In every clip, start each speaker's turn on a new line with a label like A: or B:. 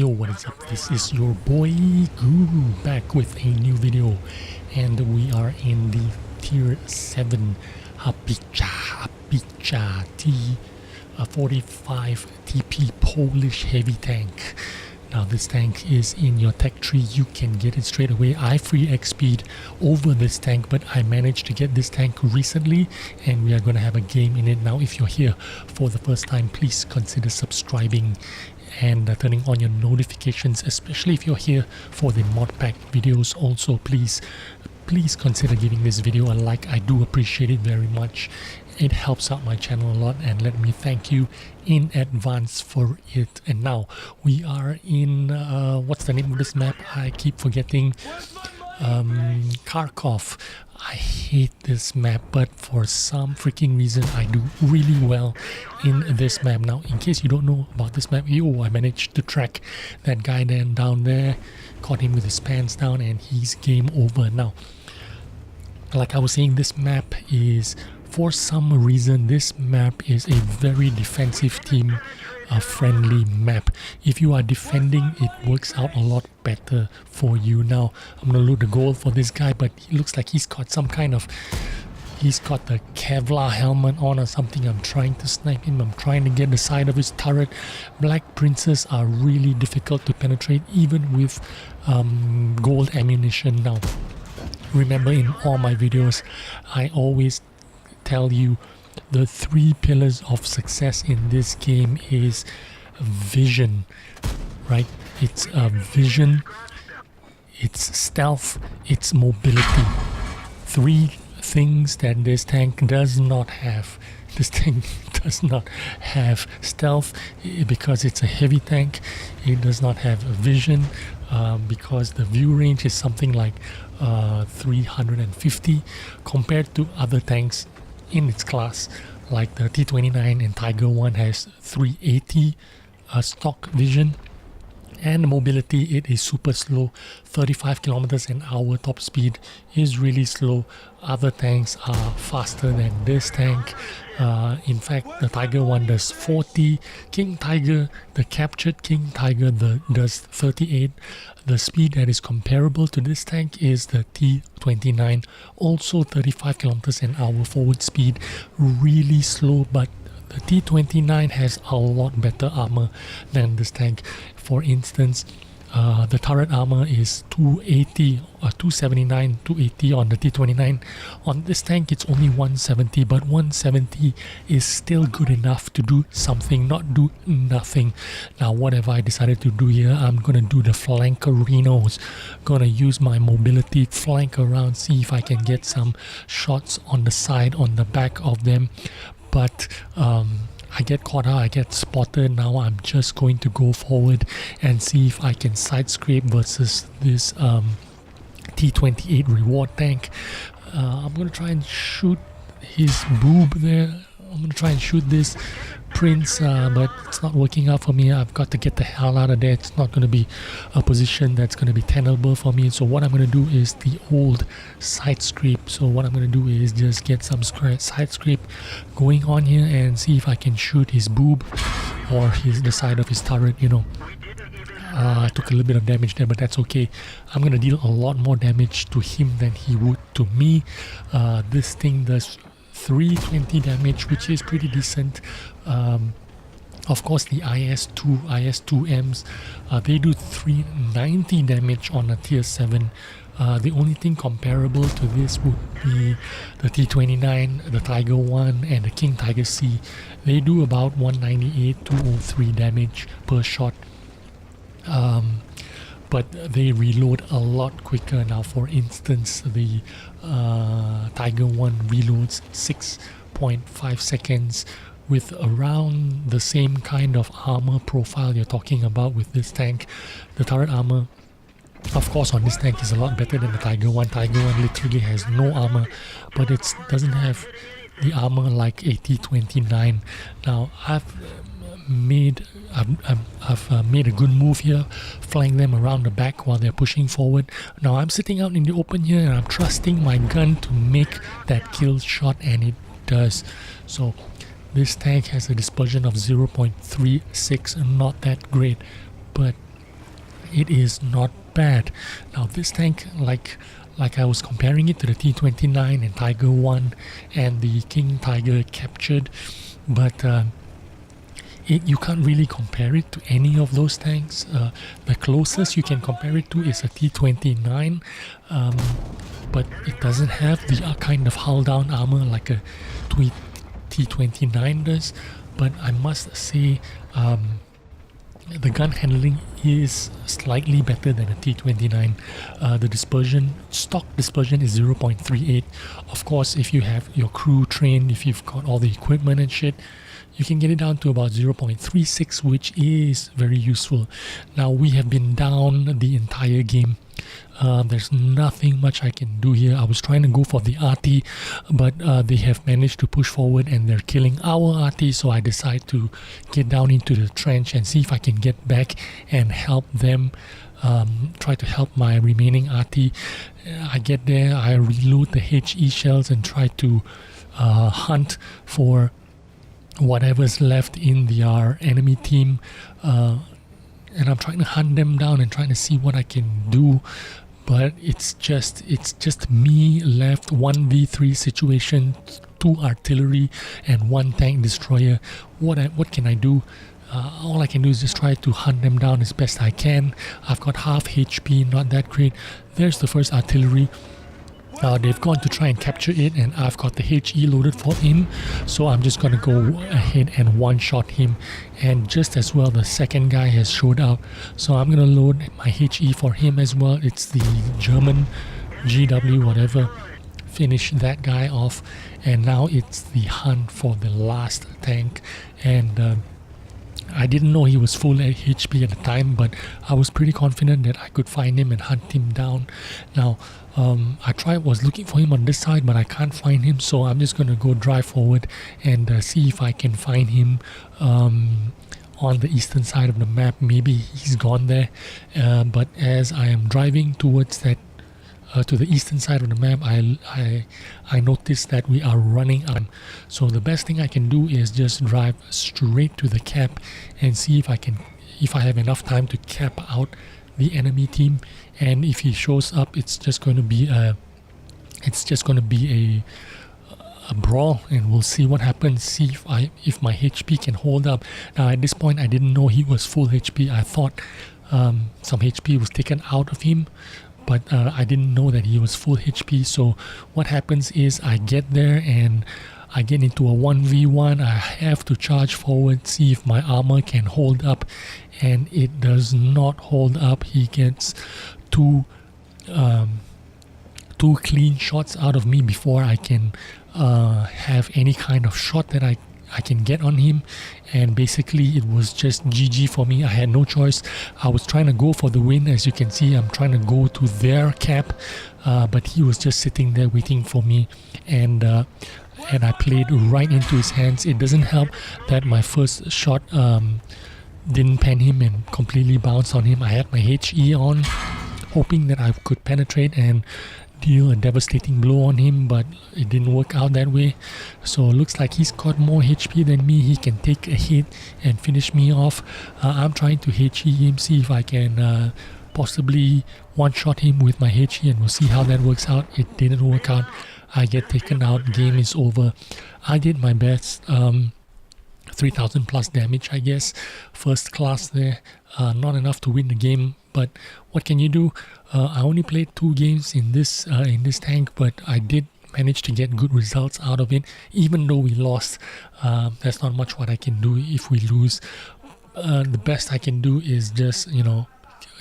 A: Yo, what is up? This is your boy Guru back with a new video, and we are in the tier 7 Habicha T45 TP Polish heavy tank. Now this tank is in your tech tree. You can get it straight away. I free XP'd over this tank, but I managed to get this tank recently and we are going to have a game in it. Now if you're here for the first time, please consider subscribing and turning on your notifications, especially if you're here for the mod pack videos. Also please consider giving this video a like. I do appreciate it very much. It helps out my channel a lot, and let me thank you in advance for it. And now we are in what's the name of this map? I keep forgetting. Kharkov. I hate this map, but for some freaking reason I do really well in this map. Now in case you don't know about this map, I managed to track that guy down there, caught him with his pants down, and he's game over. Now like I was saying, this map is, for some reason, this map is a very defensive team friendly map. If you are defending, it works out a lot better for you. Now I'm gonna load the goal for this guy, but he looks like he's got some kind of, he's got the Kevlar helmet on or something. I'm trying to snipe him. I'm trying to get the side of his turret. Black princes are really difficult to penetrate even with gold ammunition. Now remember, in all my videos I always tell you the 3 pillars of success in this game is vision, right? It's vision, it's stealth, it's mobility. 3 things that this tank does not have. This tank does not have stealth because it's a heavy tank. It does not have vision because the view range is something like 350 compared to other tanks in its class, like the T29 and Tiger 1 has 380 stock vision. And mobility, it is super slow, 35 kilometers an hour. Top speed is really slow. Other tanks are faster than this tank. In fact, the Tiger 1 does 40. King Tiger, the captured King Tiger, does 38. The speed that is comparable to this tank is the T29, also 35 kilometers an hour forward speed, really slow, but the T29 has a lot better armor than this tank. For instance, the turret armor is 280 or 279, 280 on the T29. On this tank it's only 170, but 170 is still good enough to do something, not do nothing. Now what have I decided to do here? I'm gonna do the flankerinos. Gonna use my mobility, flank around, see if I can get some shots on the side, on the back of them. But I get caught out, I get spotted. Now I'm just going to go forward and see if I can side scrape versus this T28 reward tank. I'm going to try and shoot his boob there. I'm going to try and shoot this prince, but it's not working out for me. I've got to get the hell out of there. It's not going to be a position that's going to be tenable for me. So what I'm going to do is the old side scrape. So what I'm going to do is just get some side scrape going on here and see if I can shoot his boob or the side of his turret, you know. I took a little bit of damage there, but that's okay. I'm going to deal a lot more damage to him than he would to me. This thing does 320 damage, which is pretty decent. Of course the IS-2Ms, they do 390 damage on a tier 7. The only thing comparable to this would be the T29, the Tiger 1 and the King Tiger C. They do about 198, 203 damage per shot. But they reload a lot quicker. Now for instance, the Tiger 1 reloads 6.5 seconds with around the same kind of armor profile you're talking about with this tank. The turret armor, of course, on this tank is a lot better than the Tiger 1. Tiger 1 literally has no armor, but it doesn't have the armor like a T29. Now I've made a good move here, flank them around the back while they're pushing forward. Now I'm sitting out in the open here and I'm trusting my gun to make that kill shot, and it does. So this tank has a dispersion of 0.36, not that great, but it is not bad. Now this tank, like I was comparing it to the T-29 and Tiger 1 and the King Tiger captured, but you can't really compare it to any of those tanks. The closest you can compare it to is a T-29, but it doesn't have the kind of hull down armor like a T-29 does. But I must say, the gun handling is slightly better than a T-29. The stock dispersion is 0.38. Of course, if you have your crew trained, if you've got all the equipment and shit, you can get it down to about 0.36, which is very useful. Now, we have been down the entire game. There's nothing much I can do here. I was trying to go for the RT, but they have managed to push forward and they're killing our RT, so I decide to get down into the trench and see if I can get back and help them, try to help my remaining RT. I get there, I reload the HE shells and try to hunt for whatever's left in our enemy team, and I'm trying to hunt them down and trying to see what I can do. But it's just me left, 1v3 situation, 2 artillery and 1 tank destroyer. What can I do? All I can do is just try to hunt them down as best I can. I've got half HP, not that great. There's the first artillery. They've gone to try and capture it, and I've got the HE loaded for him, so I'm just gonna go ahead and one-shot him. And just as well, the second guy has showed up, so I'm gonna load my HE for him as well. It's the German GW whatever. Finish that guy off, and now it's the hunt for the last tank. And I didn't know he was full HP at the time, but I was pretty confident that I could find him and hunt him down. Now, I was looking for him on this side, but I can't find him, so I'm just going to go drive forward and see if I can find him on the eastern side of the map. Maybe he's gone there, but as I am driving towards that to the eastern side of the map, I noticed that we are running out. So the best thing I can do is just drive straight to the cap and see if I have enough time to cap out the enemy team. And if he shows up, it's just going to be a brawl, and we'll see what happens. See if my HP can hold up. Now at this point, I didn't know he was full HP. I thought some HP was taken out of him, but I didn't know that he was full HP. So what happens is I get there and I get into a 1v1. I have to charge forward, see if my armor can hold up, and it does not hold up. He gets two clean shots out of me before I can have any kind of shot that I can get on him, and basically it was just GG for me. I had no choice. I was trying to go for the win. As you can see, I'm trying to go to their cap, but he was just sitting there waiting for me, and I played right into his hands. It doesn't help that my first shot didn't pen him and completely bounced on him. I had my HE on, hoping that I could penetrate and deal a devastating blow on him, but it didn't work out that way. So it looks like he's got more HP than me. He can take a hit and finish me off. I'm trying to HE him, see if I can possibly one-shot him with my HE, and we'll see how that works out. It didn't work out. I get taken out. Game is over. I did my best. 3,000 plus damage, I guess. First class there. Not enough to win the game, but what can you do? I only played 2 games in this tank, but I did manage to get good results out of it. Even though we lost, there's not much what I can do if we lose. The best I can do is just,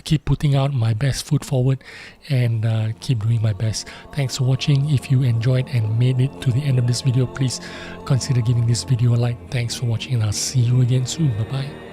A: keep putting out my best foot forward and keep doing my best. Thanks for watching. If you enjoyed and made it to the end of this video, please consider giving this video a like. Thanks for watching, and I'll see you again soon. Bye bye.